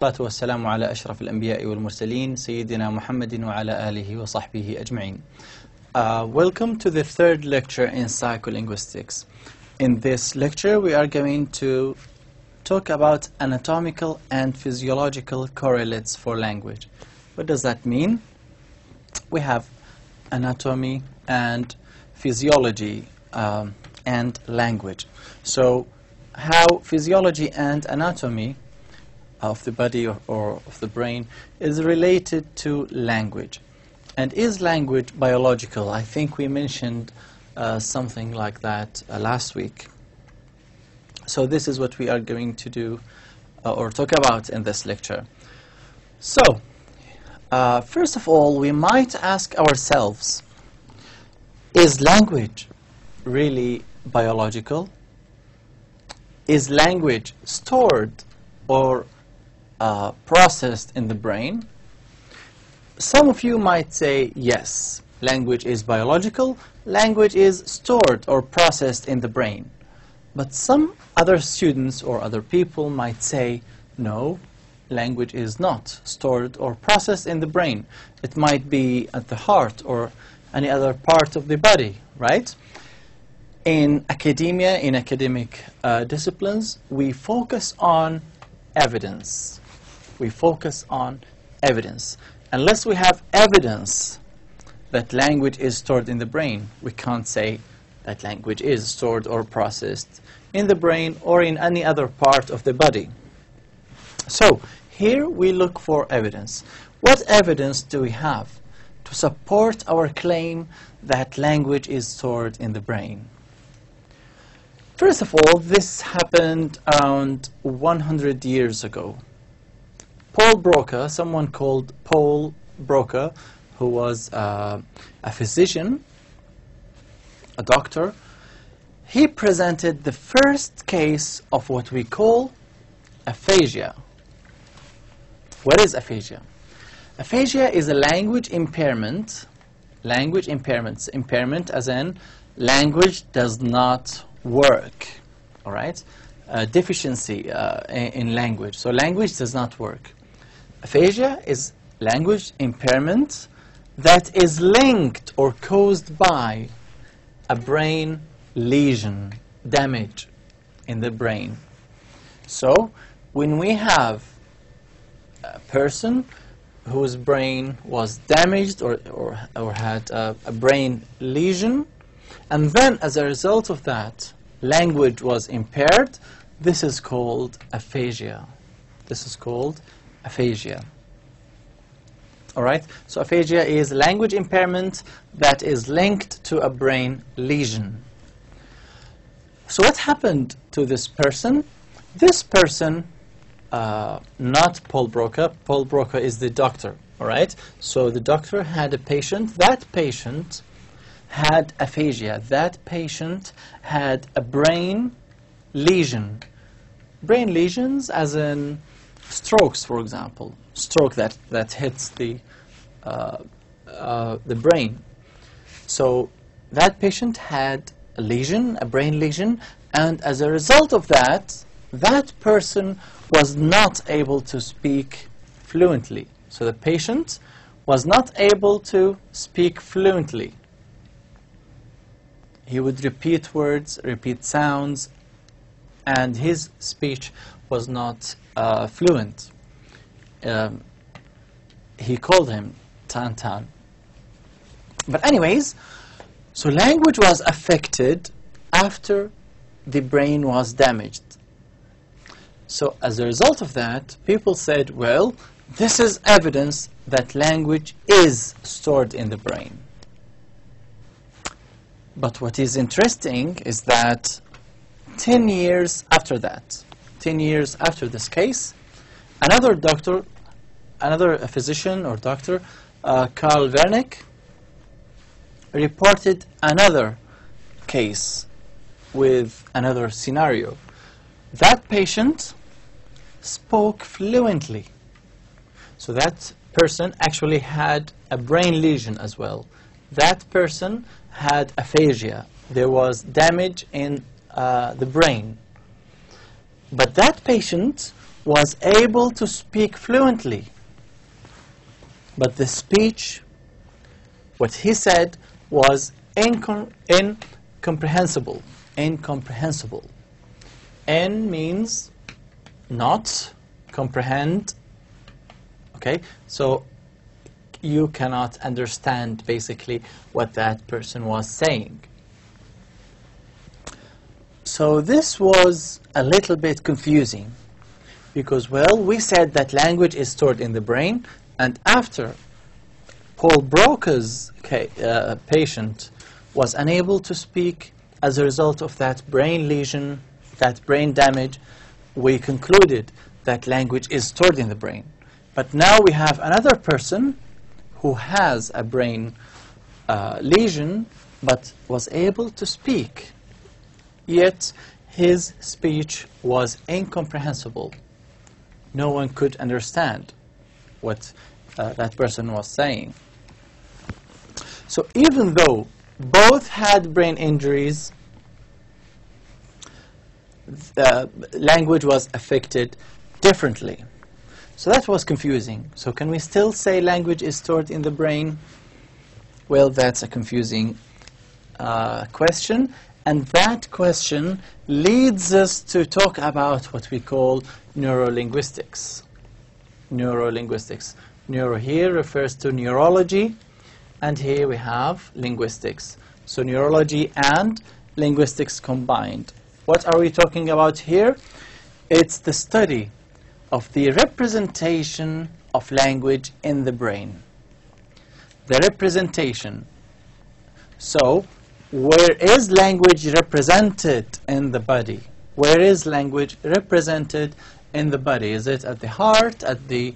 والصلاة والسلام على أشرف الأنبياء والمرسلين سيدنا محمد وعلى آله وصحبه أجمعين. Welcome to the third lecture in psycholinguistics. In this lecture we are going to talk about anatomical and physiological correlates for language. What does that mean? We have anatomy and physiology and language. So how physiology and anatomy of the body or of the brain is related to language. And is language biological? I think we mentioned something like that last week. So this is what we are going to do or talk about in this lecture. So first of all, we might ask ourselves, is language really biological? Is language stored or processed in the brain? Some of you might say, yes, language is biological, language is stored or processed in the brain. But some other students or other people might say, no, language is not stored or processed in the brain. It might be at the heart or any other part of the body, right? In academia, in academic disciplines, we focus on evidence. We focus on evidence. Unless we have evidence that language is stored in the brain, we can't say that language is stored or processed in the brain or in any other part of the body. So here we look for evidence. What evidence do we have to support our claim that language is stored in the brain? First of all, this happened around 100 years ago. Paul Broca, someone called Paul Broca, who was a physician, a doctor, he presented the first case of what we call aphasia. What is aphasia? Aphasia is a language impairment. Language impairment. Impairment as in language does not work. All right? Deficiency in language. So language does not work. Aphasia is language impairment that is linked or caused by a brain lesion, damage in the brain. So when we have a person whose brain was damaged or had a brain lesion, and then as a result of that, language was impaired, this is called aphasia. This is called aphasia. All right? So aphasia is language impairment that is linked to a brain lesion. So what happened to this person? This person, not Paul Broca. Paul Broca is the doctor. All right? So the doctor had a patient. That patient had aphasia. That patient had a brain lesion. Brain lesions as in strokes, for example. Stroke that hits the brain. So that patient had a lesion, a brain lesion, and as a result of that, that person was not able to speak fluently. So the patient was not able to speak fluently. He would repeat words, repeat sounds, and his speech was not fluent. He called him Tan. But anyways, so language was affected after the brain was damaged. So as a result of that, people said, well, this is evidence that language is stored in the brain. But what is interesting is that 10 years after that, 10 years after this case, another doctor, another physician or doctor, Carl Wernick, reported another case with another scenario. That patient spoke fluently. So that person actually had a brain lesion as well. That person had aphasia. There was damage in the brain. But that patient was able to speak fluently, but the speech, what he said, was incomprehensible. Incomprehensible. N means not, comprehend. Okay, so you cannot understand basically what that person was saying. So this was a little bit confusing because, well, we said that language is stored in the brain, and after Paul Broca's patient was unable to speak as a result of that brain lesion, that brain damage, we concluded that language is stored in the brain. But now we have another person who has a brain lesion but was able to speak, yet his speech was incomprehensible. No one could understand what that person was saying. So even though both had brain injuries, the language was affected differently. So that was confusing. So can we still say language is stored in the brain? Well, that's a confusing question. And that question leads us to talk about what we call neurolinguistics. Neurolinguistics. Neuro here refers to neurology, and here we have linguistics. So neurology and linguistics combined. What are we talking about here? It's the study of the representation of language in the brain. The representation. So, where is language represented in the body? Where is language represented in the body? Is it at the heart, at the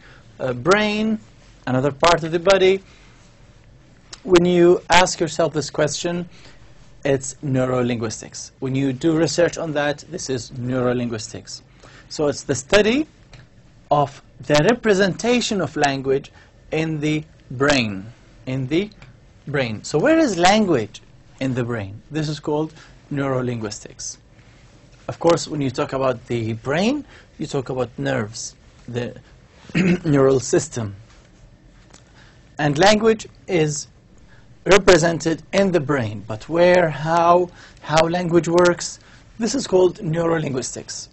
brain, another part of the body? When you ask yourself this question, it's neurolinguistics. When you do research on that, this is neurolinguistics. So it's the study of the representation of language in the brain. In the brain. So where is language in the brain? This is called neurolinguistics. Of course, when you talk about the brain, you talk about nerves, the neural system. And language is represented in the brain. But where, how language works, this is called neurolinguistics.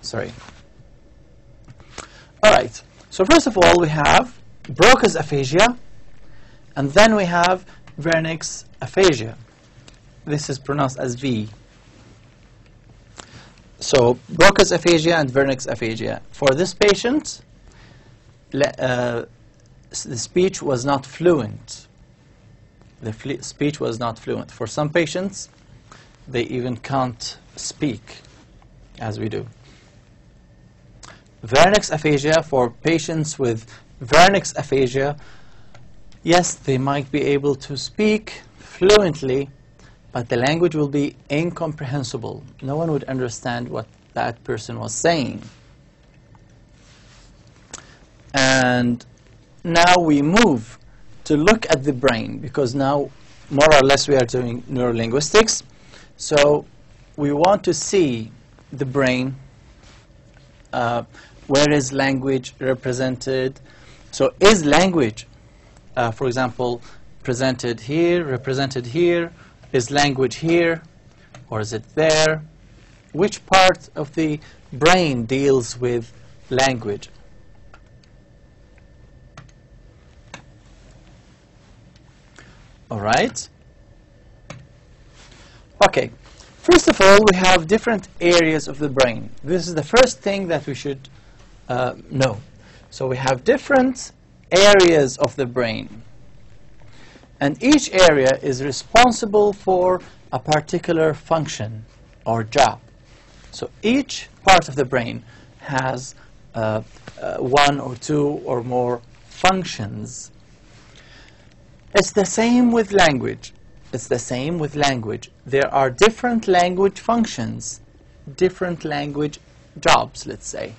Sorry. All right. So first of all, we have Broca's aphasia, and then we have Wernicke's aphasia. This is pronounced as V. So Broca's aphasia and Wernicke's aphasia. For this patient, the speech was not fluent. The speech was not fluent. For some patients, they even can't speak, as we do. Wernicke's aphasia, for patients with Wernicke's aphasia, yes, they might be able to speak fluently, but the language will be incomprehensible. No one would understand what that person was saying. And now we move to look at the brain, because now more or less we are doing neurolinguistics. So we want to see the brain. Where is language represented? So is language, for example, presented here, represented here? Is language here, or is it there? Which part of the brain deals with language? All right. Okay. First of all, we have different areas of the brain. This is the first thing that we should know. So we have different areas of the brain. And each area is responsible for a particular function or job. So each part of the brain has one or two or more functions. It's the same with language. It's the same with language. There are different language functions, different language jobs, let's say.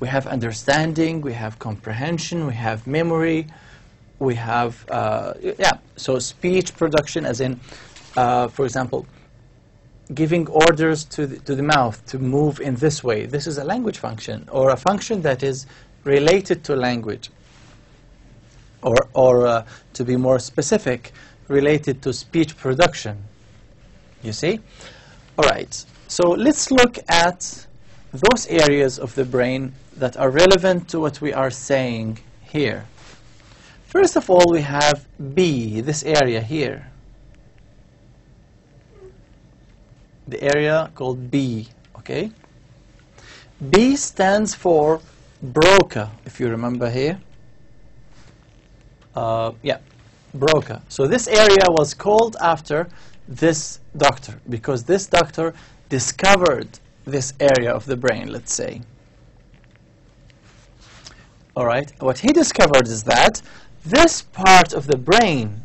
We have understanding, we have comprehension, we have memory, we have, so speech production, as in, for example, giving orders to the mouth to move in this way. This is a language function, or a function that is related to language, or to be more specific, related to speech production. You see? All right. So let's look at those areas of the brain that are relevant to what we are saying here. First of all, we have B, this area here. The area called B, okay? B stands for Broca, if you remember here. Yeah, Broca. So this area was called after this doctor, because this doctor discovered this area of the brain, let's say. All right, what he discovered is that this part of the brain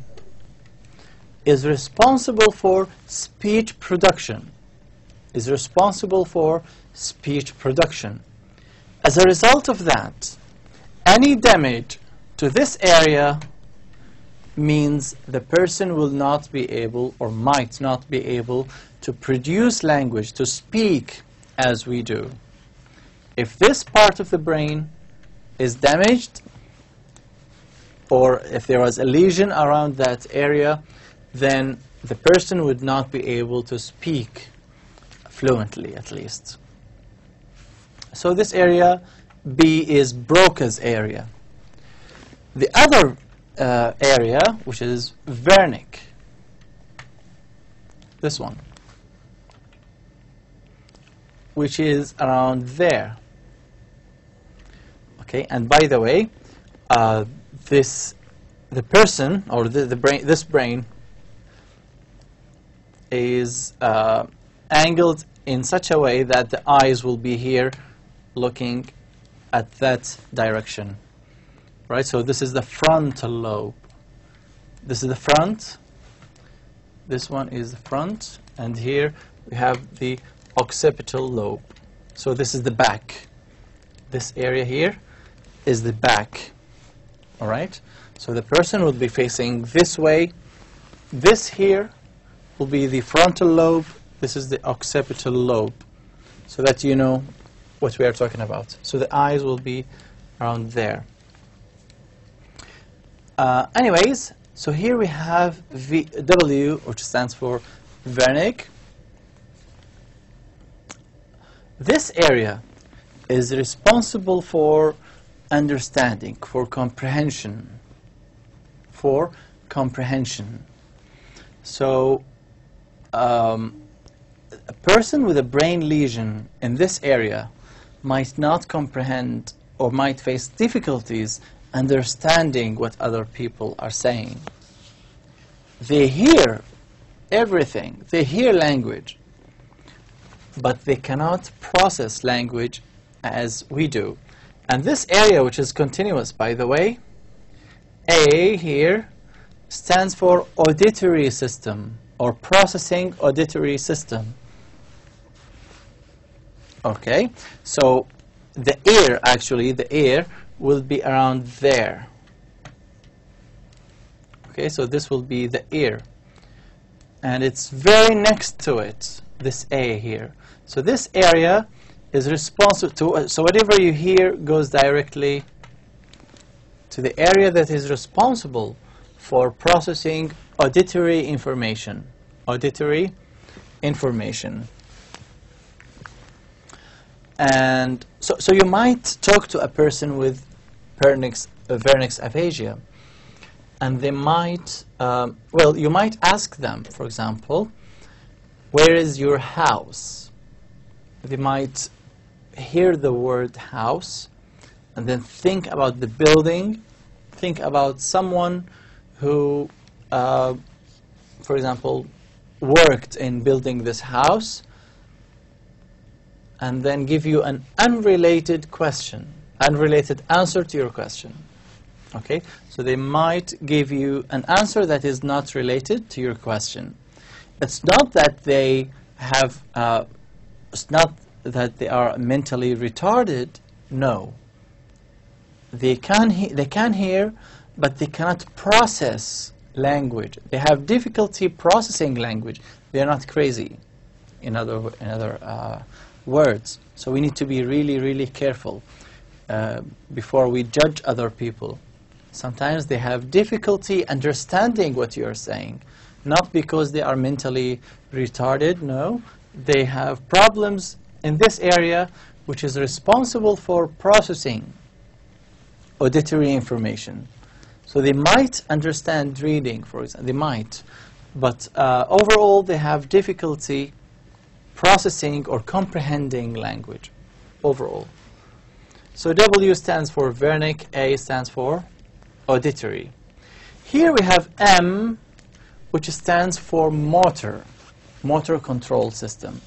is responsible for speech production, As a result of that, any damage to this area means the person will not be able, or might not be able, to produce language, to speak as we do. If this part of the brain is damaged, or if there was a lesion around that area, then the person would not be able to speak fluently, at least. So this area, B, is Broca's area. The other area, which is Wernicke, this one, which is around there. Okay, and by the way, the person, or the brain, this brain is angled in such a way that the eyes will be here looking at that direction. Right, so this is the frontal lobe. This is the front. This one is the front, and here we have the occipital lobe. So this is the back. This area here is the back. All right. So the person will be facing this way. This here will be the frontal lobe. This is the occipital lobe, so that you know what we are talking about. So the eyes will be around there. Anyways, so here we have W, which stands for Wernicke. This area is responsible for understanding, for comprehension. So a person with a brain lesion in this area might not comprehend, or might face difficulties understanding what other people are saying. They hear everything, they hear language, but they cannot process language as we do. And this area, which is continuous, by the way, A here stands for auditory system, or processing auditory system. Okay, so the ear, actually, the ear will be around there. Okay, so this will be the ear. And it's very next to it, this A here. So this area is responsible to, so whatever you hear goes directly to the area that is responsible for processing auditory information. And so you might talk to a person with Wernicke's aphasia, and they might, well, you might ask them, for example, where is your house? They might hear the word house, and then think about the building, think about someone who, for example, worked in building this house, and then give you an unrelated question, unrelated answer to your question. Okay, so they might give you an answer that is not related to your question. It's not that they have, it's not that they are mentally retarded. No, they can hear, but they cannot process language. They have difficulty processing language. They are not crazy. in other words. So we need to be really, really careful before we judge other people. Sometimes they have difficulty understanding what you're saying, not because they are mentally retarded, no. They have problems in this area which is responsible for processing auditory information. So they might understand reading, for example, they might, but overall they have difficulty processing or comprehending language, overall. So W stands for Wernicke, A stands for auditory. Here we have M, which stands for motor control system.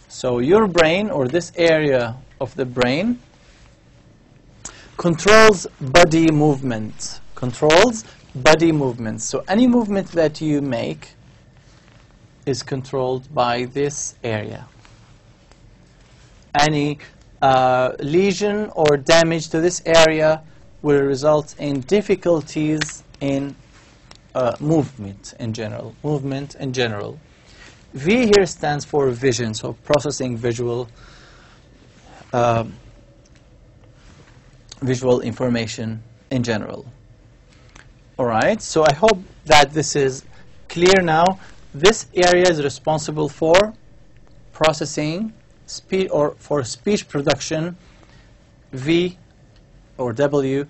So your brain, or this area of the brain, controls body movement. So any movement that you make is controlled by this area. Any lesion or damage to this area will result in difficulties in movement in general. V here stands for vision, so processing visual information in general. All right, so I hope that this is clear now. This area is responsible for processing speech or for speech production. V or W,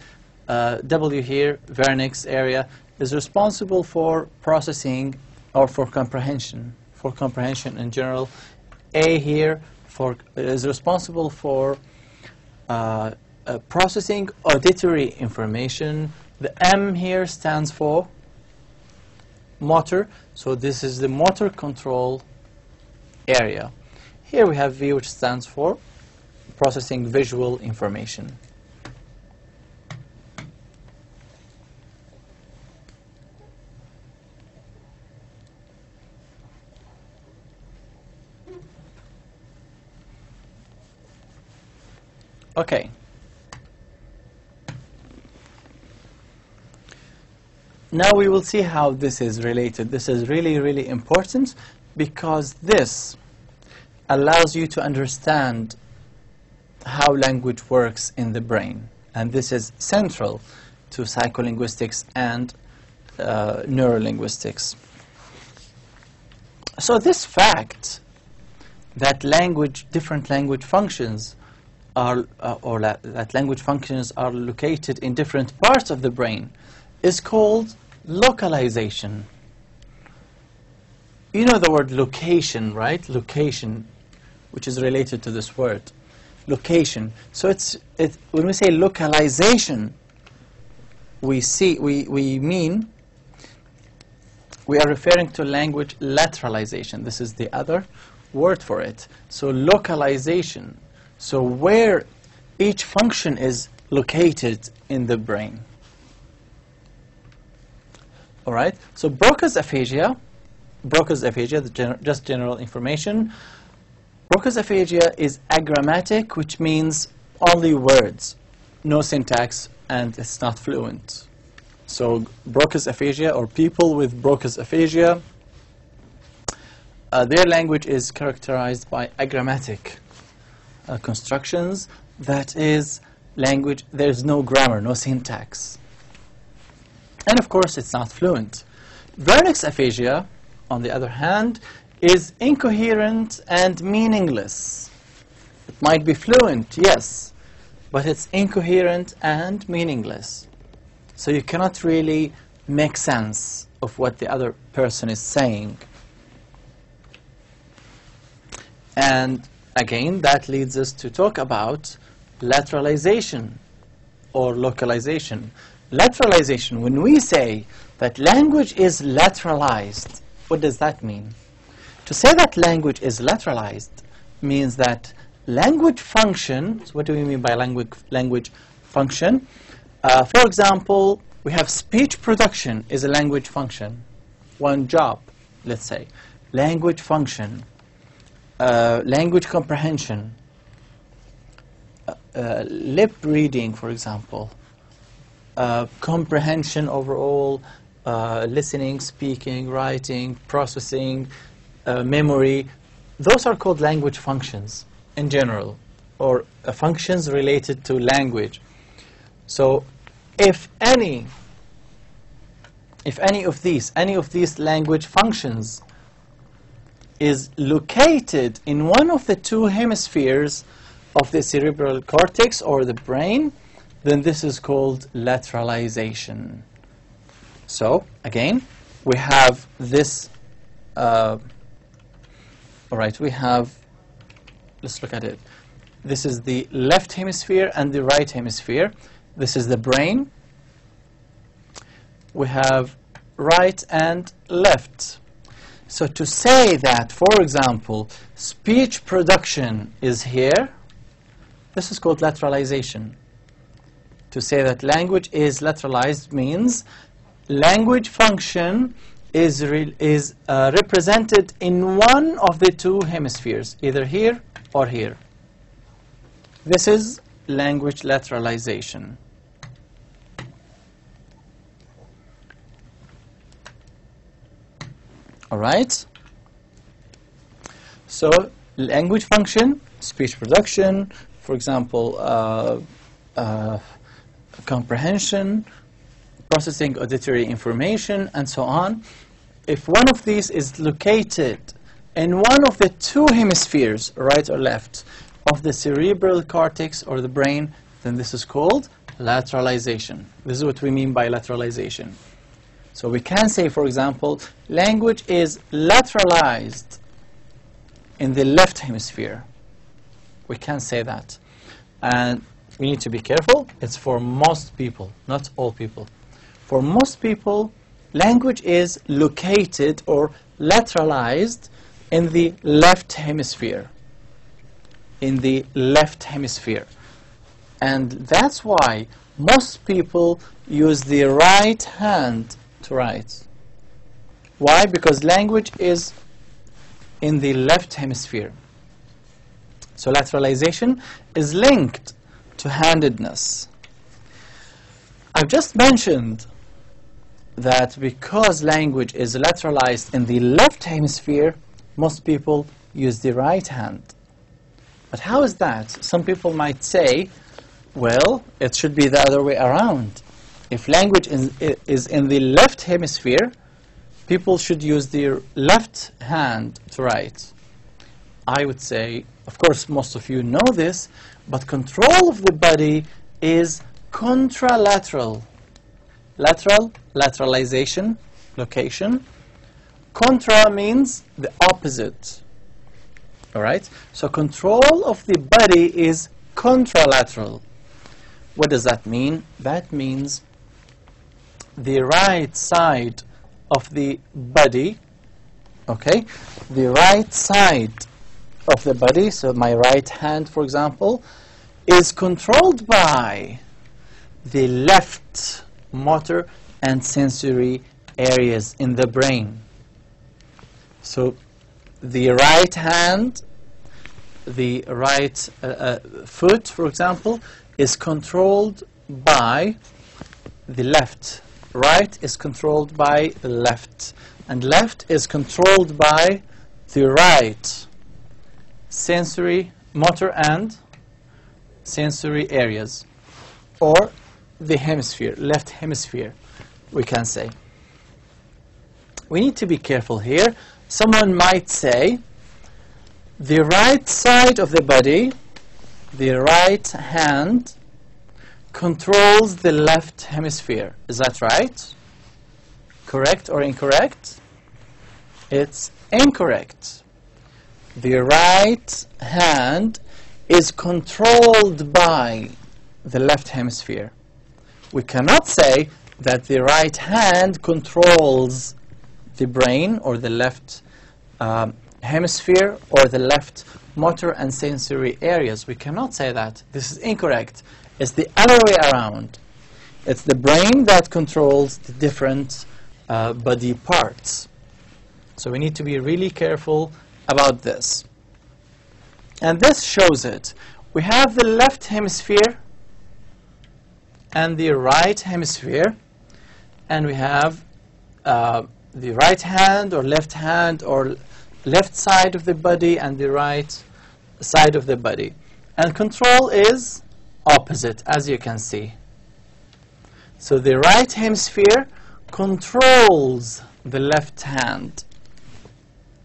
W here, Wernicke's area, is responsible for processing or for comprehension in general. A here is responsible for processing auditory information. The M here stands for motor, so this is the motor control area. Here we have V, which stands for processing visual information. Okay. Now we will see how this is related. This is really, really important because this allows you to understand how language works in the brain. And this is central to psycholinguistics and neurolinguistics. So this fact that different language functions are, that language functions are located in different parts of the brain is called localization. You know the word location, right? Location, which is related to this word. Location. So when we say localization, we are referring to language lateralization. This is the other word for it. So localization. So where each function is located in the brain. All right. So Broca's aphasia, just general information. Broca's aphasia is agrammatic, which means only words, no syntax, and it's not fluent. So Broca's aphasia, or people with Broca's aphasia, their language is characterized by agrammatic constructions. That is, language, there's no grammar, no syntax. And of course, it's not fluent. Wernicke's aphasia, on the other hand, is incoherent and meaningless. It might be fluent, yes, but it's incoherent and meaningless. So you cannot really make sense of what the other person is saying. And again, that leads us to talk about lateralization or localization. Lateralization, when we say that language is lateralized, what does that mean? To say that language is lateralized means that language functions, what do we mean by language function? For example, we have speech production is a language function. One job, let's say. Language function. Language comprehension. Lip reading, for example. Comprehension overall, listening, speaking, writing, processing, memory. those are called language functions in general, or functions related to language. So if any of these language functions is located in one of the two hemispheres of the cerebral cortex or the brain, then this is called lateralization. So again, we have this, all right, we have, let's look at it. This is the left hemisphere and the right hemisphere. This is the brain. We have right and left. So to say that, for example, speech production is here, this is called lateralization. To say that language is lateralized means language function is represented in one of the two hemispheres, either here or here. This is language lateralization. All right? So language function, speech production, for example, comprehension, processing auditory information, and so on. If one of these is located in one of the two hemispheres, right or left, of the cerebral cortex or the brain, then this is called lateralization. This is what we mean by lateralization. So we can say, for example, language is lateralized in the left hemisphere. We can say that. And we need to be careful. It's for most people, not all people. For most people, language is located or lateralized in the left hemisphere. In the left hemisphere. And that's why most people use the right hand to write. Why? Because language is in the left hemisphere. So lateralization is linked to handedness. I've just mentioned that because language is lateralized in the left hemisphere, most people use the right hand. But how is that? Some people might say, well, it should be the other way around. If language is in the left hemisphere, people should use their left hand to write. I would say, of course, most of you know this, but control of the body is contralateral. Lateral, lateralization, location. Contra means the opposite. All right? So control of the body is contralateral. What does that mean? That means the right side of the body, okay? The right side of the body, so my right hand, for example, is controlled by the left motor and sensory areas in the brain. So the right hand, the right foot, for example, is controlled by the left. Right is controlled by the left. And left is controlled by the right. Sensory, motor and sensory areas. Or the hemisphere, left hemisphere, we can say. We need to be careful here. Someone might say, the right side of the body, the right hand, controls the left hemisphere. Is that right? Correct or incorrect? It's incorrect. The right hand is controlled by the left hemisphere. We cannot say that the right hand controls the brain or the left hemisphere or the left motor and sensory areas. We cannot say that. This is incorrect. It's the other way around. It's the brain that controls the different body parts. So we need to be really careful about this. And this shows it. We have the left hemisphere and the right hemisphere, and we have the right hand or left hand or left side of the body and the right side of the body. And control is opposite, as you can see. So the right hemisphere controls the left hand.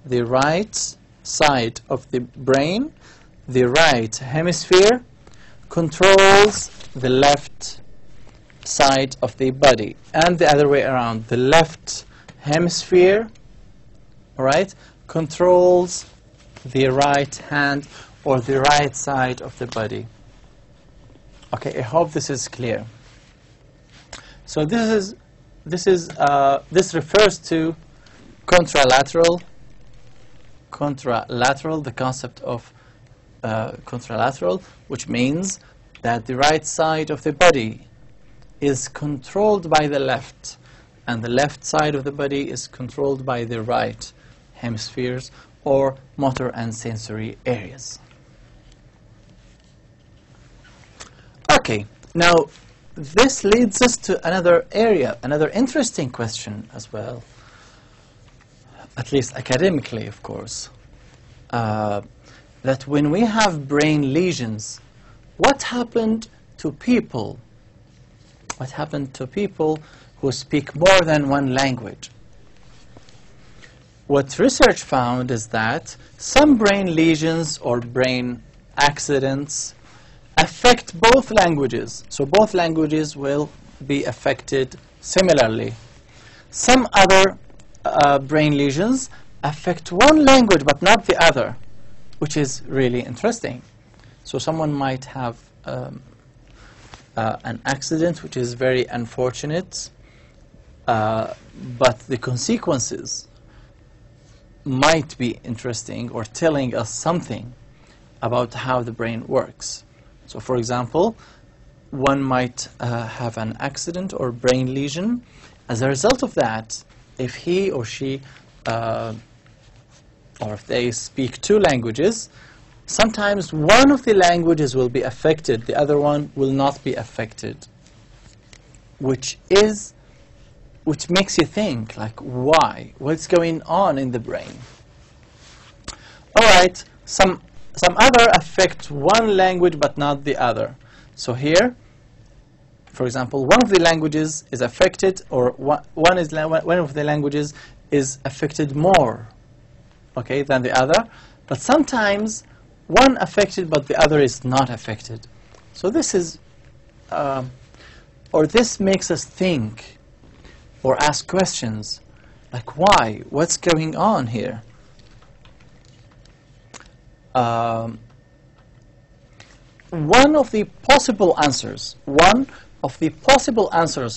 The right side of the brain, the right hemisphere, controls the left side of the body, and the other way around. The left hemisphere, all right, controls the right hand or the right side of the body. Okay, I hope this is clear. So this refers to contralateral, the concept of contralateral, which means that the right side of the body is controlled by the left, and the left side of the body is controlled by the right hemispheres or motor and sensory areas. Okay, now this leads us to another area, another interesting question as well, at least academically, of course, that when we have brain lesions, what happened to people? What happened to people who speak more than one language? What research found is that some brain lesions or brain accidents affect both languages. So both languages will be affected similarly. Some other brain lesions affect one language but not the other, which is really interesting. So someone might have an accident which is very unfortunate, but the consequences might be interesting or telling us something about how the brain works. So for example, one might have an accident or brain lesion. As a result of that, if he or she or if they speak two languages, sometimes one of the languages will be affected, the other one will not be affected, which makes you think, like, why? What's going on in the brain? All right, some other affect one language but not the other. So here, for example, one of the languages is affected, or one of the languages is affected more, okay, than the other, but sometimes one affected but the other is not affected. So this is, or this makes us think or ask questions like, why? What's going on here? One of the possible answers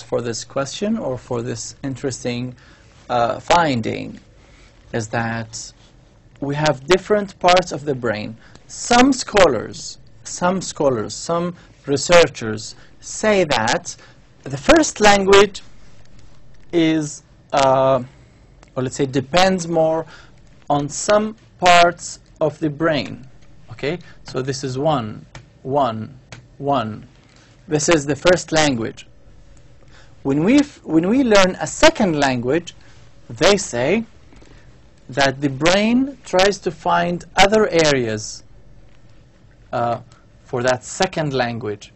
for this question or for this interesting finding is that we have different parts of the brain. Some scholars, some researchers say that the first language is, or let's say, depends more on some parts of the brain. Okay, so this is one. This is the first language. When we learn a second language, they say that the brain tries to find other areas for that second language.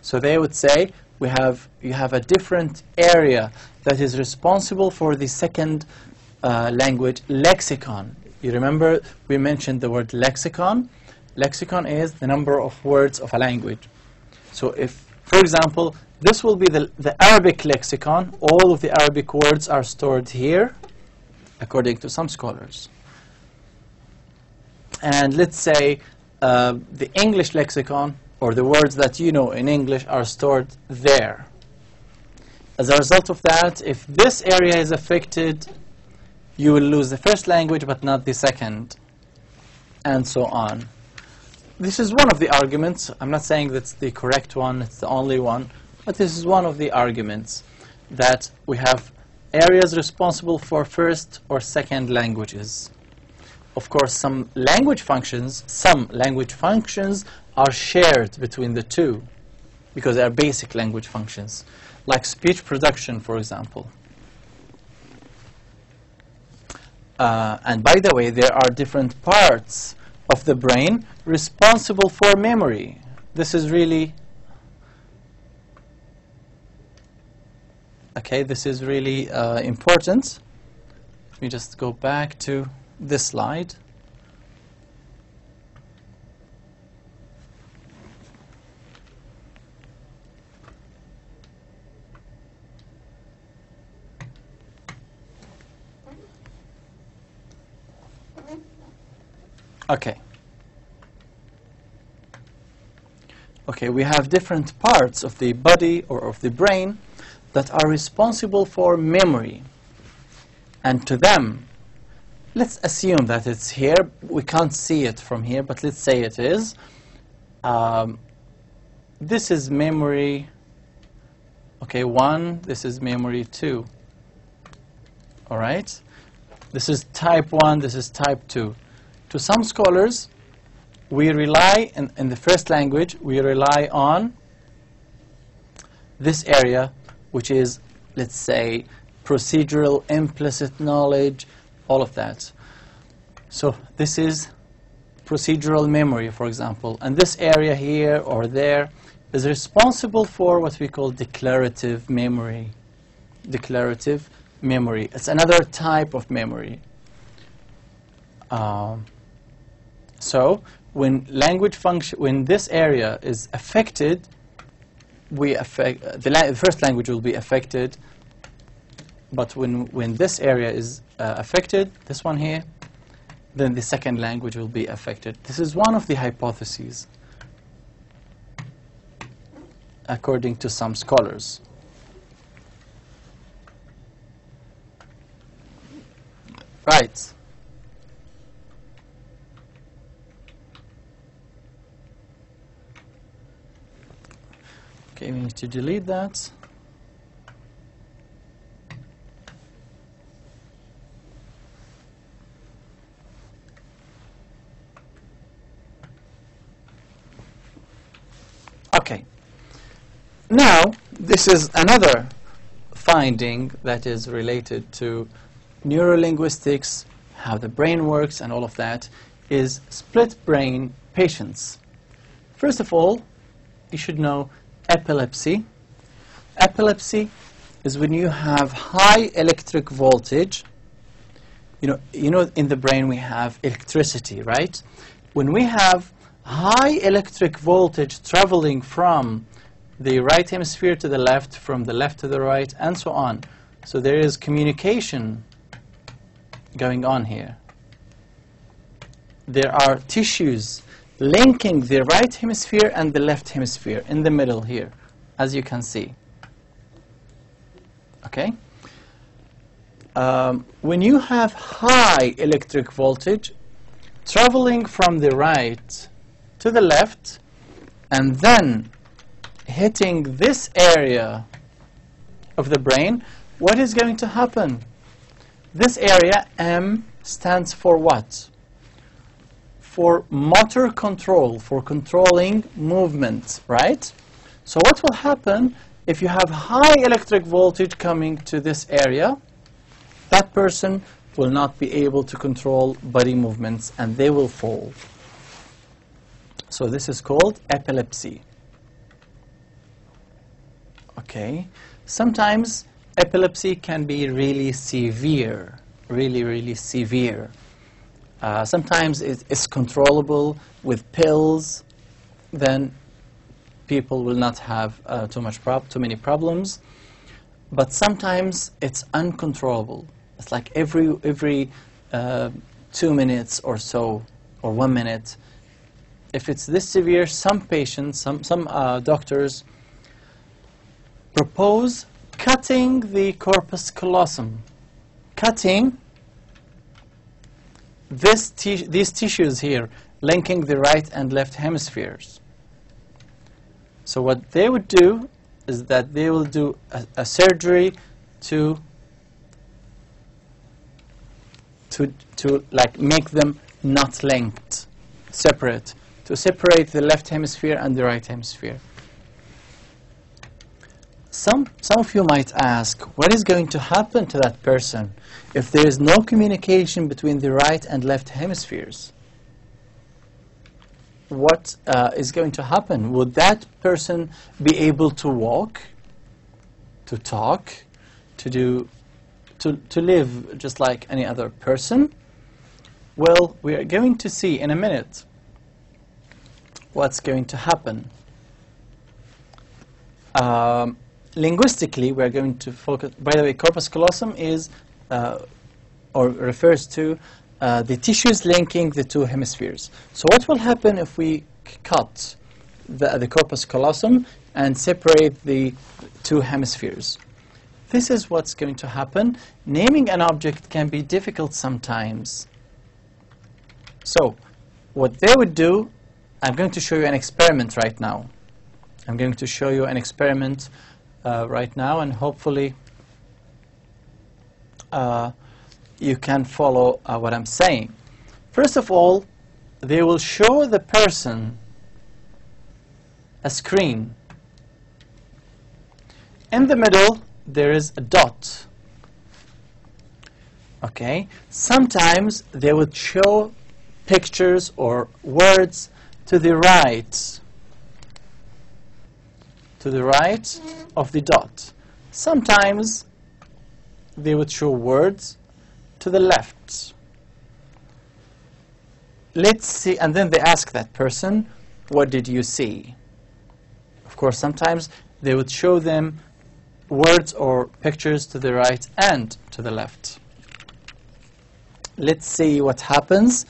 So they would say you have a different area that is responsible for the second language, lexicon. You remember we mentioned the word lexicon? Lexicon is the number of words of a language. So if, for example, this will be the Arabic lexicon, all of the Arabic words are stored here, according to some scholars. And let's say the English lexicon, or the words that you know in English, are stored there. As a result of that, if this area is affected, you will lose the first language but not the second, and so on. This is one of the arguments. I'm not saying that's the correct one, it's the only one, but this is one of the arguments, that we have areas responsible for first or second languages. Of course, some language functions are shared between the two, because they are basic language functions, like speech production, for example. And by the way, there are different parts of the brain responsible for memory. This is really important. Let me just go back to this slide. Okay, we have different parts of the body or of the brain that are responsible for memory. And to them, let's assume that it's here. We can't see it from here, but let's say it is. This is memory, okay, 1. This is memory 2. All right? This is type 1. This is type 2. To some scholars, we rely, in the first language, we rely on this area, which is, let's say, procedural, implicit knowledge, all of that. So this is procedural memory, for example. And this area here or there is responsible for what we call declarative memory. Declarative memory. It's another type of memory. So when language function, when this area is affected, the first language will be affected. But when this area is affected, this one here, then the second language will be affected. This is one of the hypotheses, according to some scholars. Right. Okay, we need to delete that. Okay. Now, this is another finding that is related to neurolinguistics, how the brain works and all of that, is split brain patients. First of all, you should know epilepsy. Epilepsy is when you have high electric voltage. You know, in the brain we have electricity, right? When we have high electric voltage traveling from the right hemisphere to the left, from the left to the right, and so on. So there is communication going on here. There are tissues linking the right hemisphere and the left hemisphere in the middle here, as you can see. Okay? When you have high electric voltage traveling from the right to the left and then hitting this area of the brain, what is going to happen? This area, M, stands for what? For motor control, for controlling movement, right? So what will happen if you have high electric voltage coming to this area? That person will not be able to control body movements and they will fall. So this is called epilepsy. Okay. Sometimes epilepsy can be really severe, really severe. Sometimes it's controllable with pills. Then people will not have too many problems. But sometimes it's uncontrollable. It's like every 2 minutes or so, or 1 minute. If it's this severe, some patients, some doctors propose cutting the corpus callosum, cutting these tissues here, linking the right and left hemispheres. So what they would do is that they will do a surgery to like make them not linked, separate, to separate the left hemisphere and the right hemisphere. Some of you might ask, what is going to happen to that person if there is no communication between the right and left hemispheres? What is going to happen? Would that person be able to walk, to talk, to live just like any other person? Well, we are going to see in a minute what's going to happen. Linguistically, we're going to focus. By the way, corpus callosum is or refers to the tissues linking the two hemispheres. So what will happen if we cut the corpus callosum and separate the two hemispheres? This is what's going to happen. Naming an object can be difficult sometimes. So what they would do, I'm going to show you an experiment right now. I'm going to show you an experiment right now, and hopefully you can follow what I'm saying. First of all, they will show the person a screen. In the middle, there is a dot. Okay? Sometimes they would show pictures or words to the right of the dot. Sometimes they would show words to the left. Let's see, and then they ask that person, what did you see? Of course, sometimes they would show them words or pictures to the right and to the left. Let's see what happens.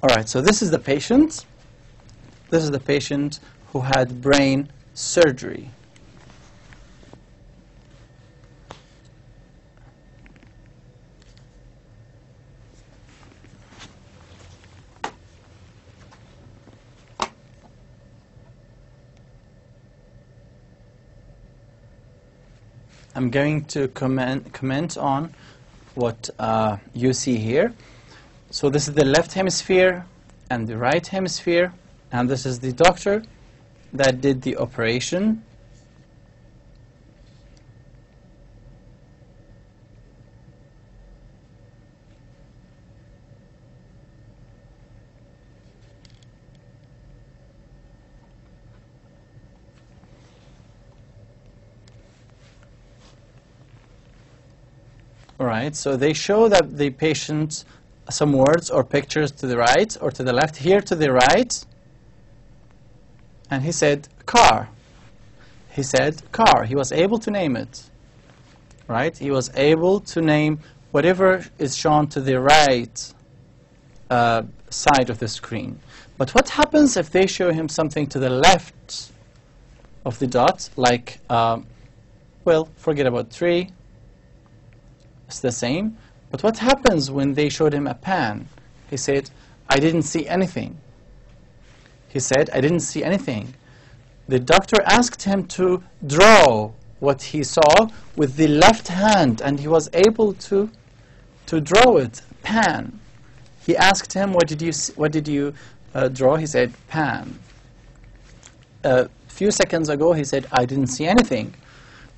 All right, so this is the patient. This is the patient who had brain surgery. I'm going to comment on what you see here. So this is the left hemisphere and the right hemisphere, and this is the doctor that did the operation. All right, so they show that the patient some words or pictures to the right or to the left. Here to the right, and he said car. He said car. He was able to name it. Right? He was able to name whatever is shown to the right side of the screen. But what happens if they show him something to the left of the dot, like, well, forget about tree. It's the same. But what happens when they showed him a pan? He said, I didn't see anything. He said, I didn't see anything. The doctor asked him to draw what he saw with the left hand, and he was able to draw it, pan. He asked him, what did you draw? He said, pan. A few seconds ago, he said, I didn't see anything.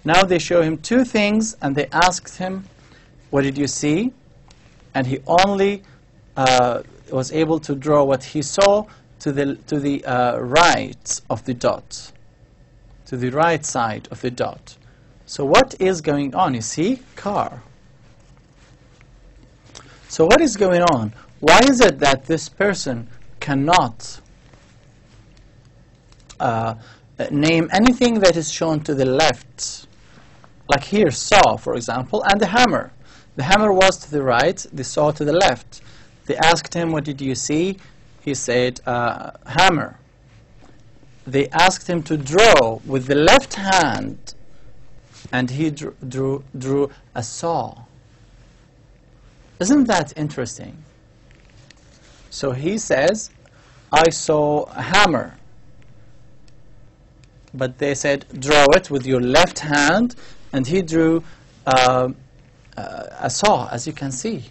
Now they show him two things, and they asked him, what did you see? And he only was able to draw what he saw to the right of the dot, to the right side of the dot. So what is going on? You see, car. So what is going on? Why is it that this person cannot name anything that is shown to the left? Like here, saw, for example, and the hammer. The hammer was to the right, the saw to the left. They asked him, what did you see? He said, hammer. they asked him to draw with the left hand, and he drew a saw. Isn't that interesting? So he says, I saw a hammer. But they said, draw it with your left hand, and he drew a saw, as you can see.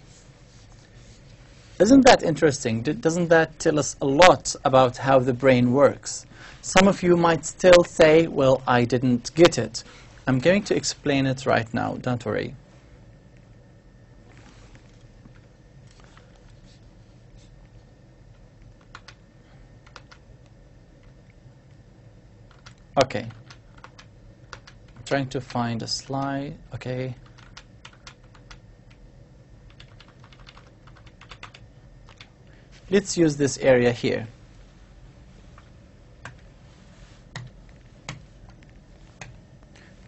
Isn't that interesting? Doesn't that tell us a lot about how the brain works? Some of you might still say, well, I didn't get it. I'm going to explain it right now, don't worry. Okay. I'm trying to find a slide. Okay. Let's use this area here.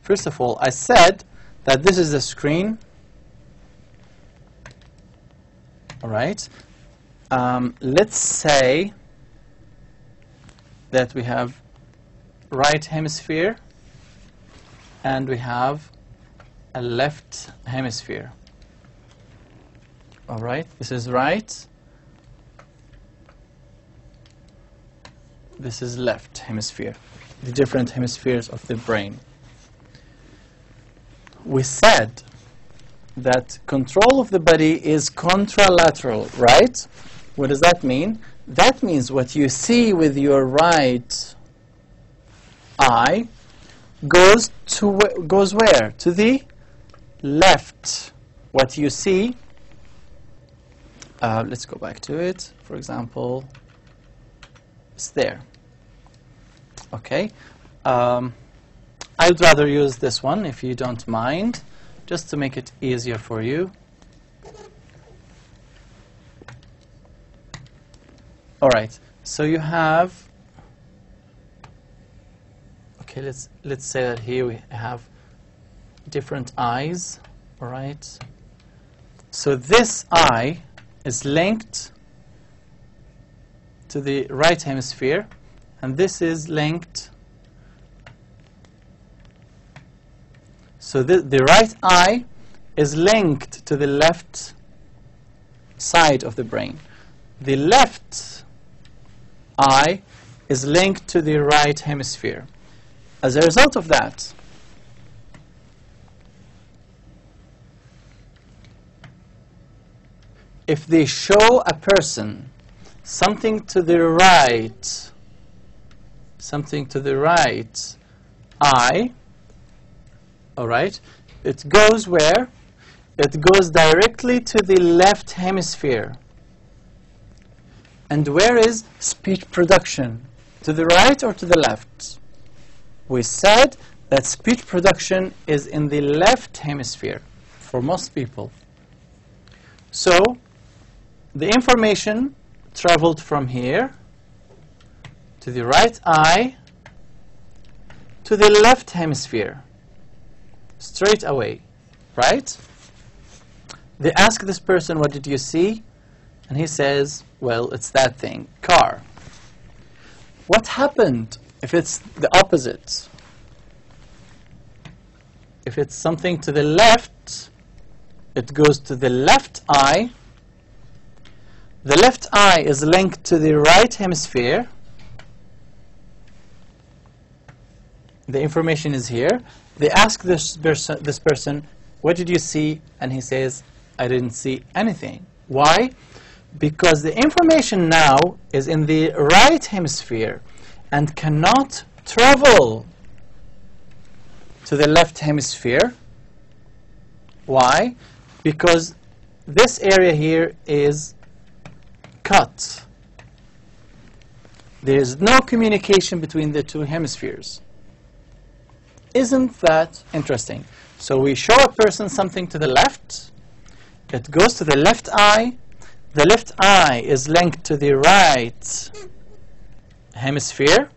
First of all, I said that this is the screen. All right. Let's say that we have right hemisphere and we have a left hemisphere. All right. This is right. This is left hemisphere, the different hemispheres of the brain. We said that control of the body is contralateral, right? What does that mean? That means what you see with your right eye goes where? To the left. What you see, let's go back to it. For example, it's there. Okay. I'd rather use this one if you don't mind, just to make it easier for you. All right. So you have. Okay. Let's say that here we have different eyes. All right. So this eye is linked to the right hemisphere, and this is linked. So the right eye is linked to the left side of the brain. The left eye is linked to the right hemisphere. As a result of that, if they show a person something to the right eye, all right, it goes where? It goes directly to the left hemisphere. And where is speech production? To the right or to the left? We said that speech production is in the left hemisphere for most people. So the information traveled from here to the right eye to the left hemisphere straight away, right? They ask this person, what did you see? And he says, well, it's that thing, car. What happened if it's the opposite? If it's something to the left, it goes to the left eye. The left eye is linked to the right hemisphere. The information is here. They ask this person, what did you see? And he says, I didn't see anything. Why? Because the information now is in the right hemisphere and cannot travel to the left hemisphere. Why? Because this area here is cut. There is no communication between the two hemispheres. Isn't that interesting? So we show a person something to the left. It goes to the left eye. The left eye is linked to the right hemisphere.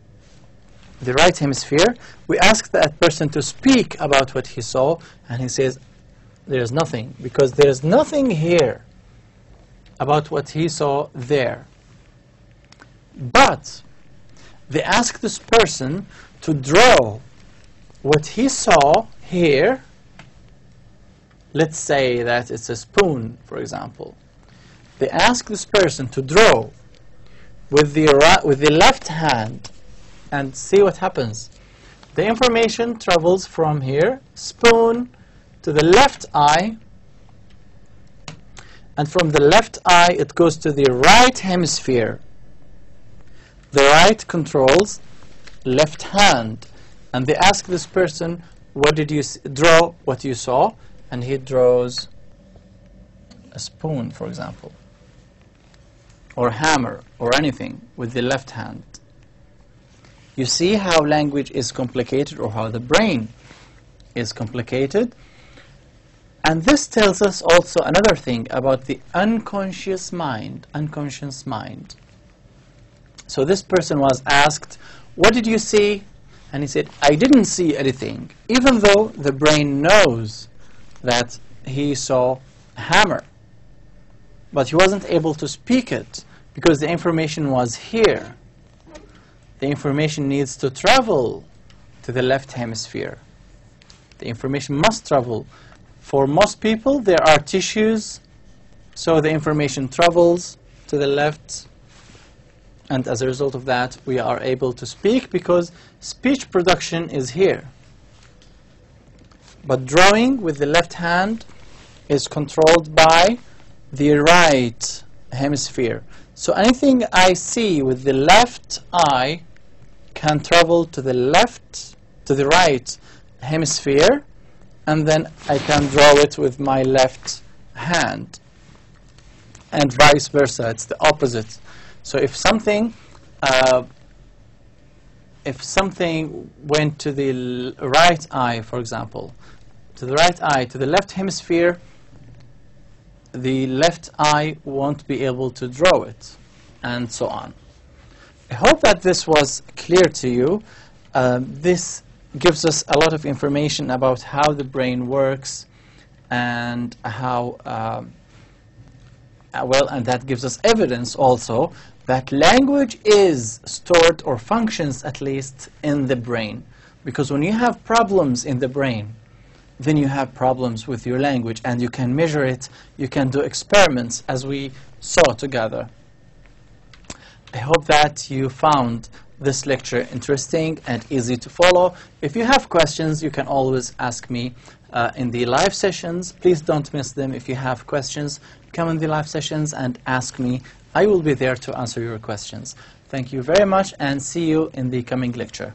The right hemisphere. We ask that person to speak about what he saw, and he says, there's nothing, because there's nothing here about what he saw there. But they asked this person to draw what he saw here. Let's say that it's a spoon, for example. They asked this person to draw with the left hand and see what happens. The information travels from here, spoon, to the left eye, and from the left eye it goes to the right hemisphere. The right controls left hand, and they ask this person, what did you draw what you saw? And he draws a spoon, for example, or a hammer, or anything with the left hand. You see how language is complicated, or how the brain is complicated. And this tells us also another thing about the unconscious mind. Unconscious mind. So this person was asked, what did you see? And he said, I didn't see anything, even though the brain knows that he saw a hammer. But he wasn't able to speak it because the information was here. The information needs to travel to the left hemisphere. The information must travel. For most people, there are tissues, so the information travels to the left, and as a result of that, we are able to speak because speech production is here. But drawing with the left hand is controlled by the right hemisphere. So anything I see with the left eye can travel to the left, to the right hemisphere, and then I can draw it with my left hand. And vice versa, it's the opposite. So if something went to the right eye, for example, to the right eye, to the left hemisphere, the left eye won't be able to draw it, and so on. I hope that this was clear to you. This gives us a lot of information about how the brain works, and how and that gives us evidence also that language is stored, or functions at least, in the brain. Because when you have problems in the brain, then you have problems with your language, and you can measure it, you can do experiments, as we saw together. I hope that you found this lecture interesting and easy to follow. If you have questions, you can always ask me in the live sessions. Please don't miss them. If you have questions, come in the live sessions and ask me. I will be there to answer your questions. Thank you very much, and see you in the coming lecture.